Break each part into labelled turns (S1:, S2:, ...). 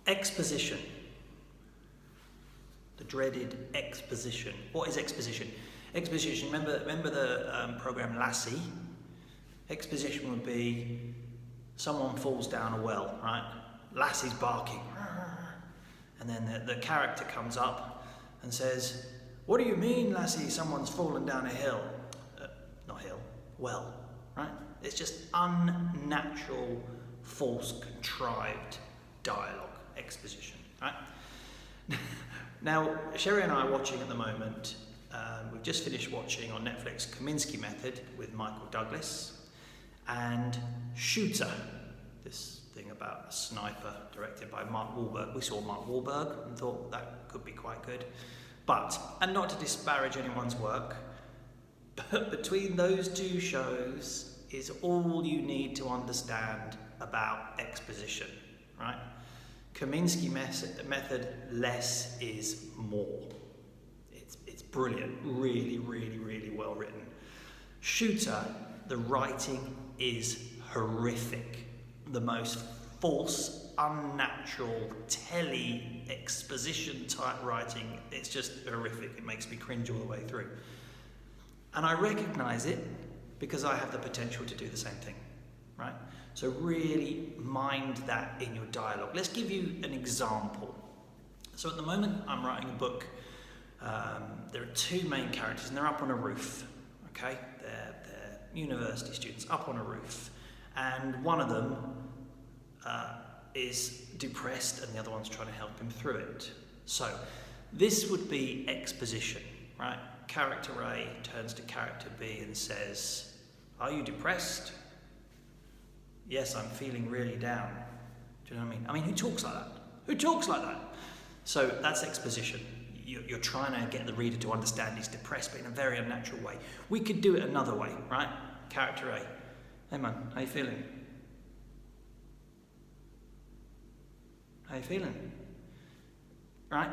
S1: Exposition. The dreaded exposition. What is exposition? Exposition, remember the program Lassie? Exposition would be someone falls down a well, right? Lassie's barking. And then the character comes up and says, "What do you mean, Lassie, someone's fallen down a hill?" Not hill, well, right? It's just unnatural, false, contrived dialogue, exposition, right? Now, Sherry and I are watching at the moment, we've just finished watching on Netflix Kominsky Method with Michael Douglas and Shooter, this thing about a sniper directed by Mark Wahlberg. We saw Mark Wahlberg and thought that could be quite good. But, and not to disparage anyone's work, but between those two shows is all you need to understand about exposition, right? Kominsky Method, less is more. It's brilliant, really, really, really well written. Shooter, the writing is horrific. The most false, unnatural, telly, exposition type writing. It's just horrific. It makes me cringe all the way through. And I recognise it because I have the potential to do the same thing, right? So really mind that in your dialogue. Let's give you an example. So at the moment, I'm writing a book. There are two main characters, and they're up on a roof. Okay, they're university students up on a roof, and one of them is depressed, and the other one's trying to help him through it. So this would be exposition, right? Character A turns to character B and says, "Are you depressed?" "Yes, I'm feeling really down." Do you know what I mean? I mean, who talks like that? Who talks like that? So that's exposition. You're trying to get the reader to understand he's depressed, but in a very unnatural way. We could do it another way, right? Character A, "Hey man, how you feeling? How you feeling?" Right?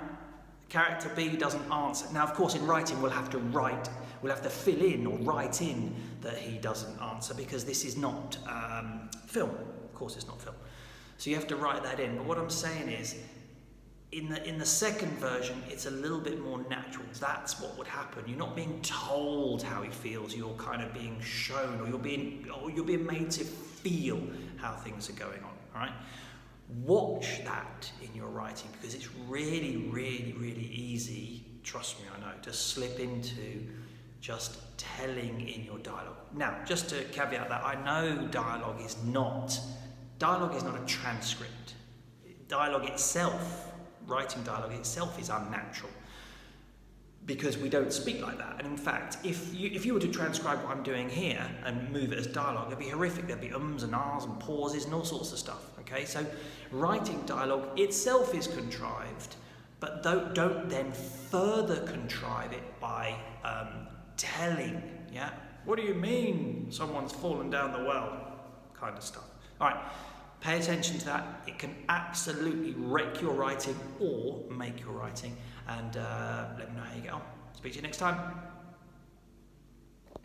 S1: Character B doesn't answer. Now, of course, in writing, we'll have to fill in or write in that he doesn't answer, because this is not film. Of course, it's not film. So you have to write that in. But what I'm saying is, in the second version, it's a little bit more natural. That's what would happen. You're not being told how he feels. You're kind of being shown, or you're being made to feel how things are going on. All right. Watch that in your writing, because it's really, really, really easy, trust me, I know, to slip into just telling in your dialogue. Now, just to caveat that, I know dialogue is not a transcript. Dialogue itself, writing dialogue itself, is unnatural, because we don't speak like that. And in fact, if you were to transcribe what I'm doing here and move it as dialogue, it'd be horrific. There'd be ums and ahs and pauses and all sorts of stuff. Okay, so writing dialogue itself is contrived, but don't then further contrive it by telling. Yeah, "What do you mean someone's fallen down the well?" kind of stuff. All right, pay attention to that. It can absolutely wreck your writing or make your writing. And let me know how you get on. Speak to you next time.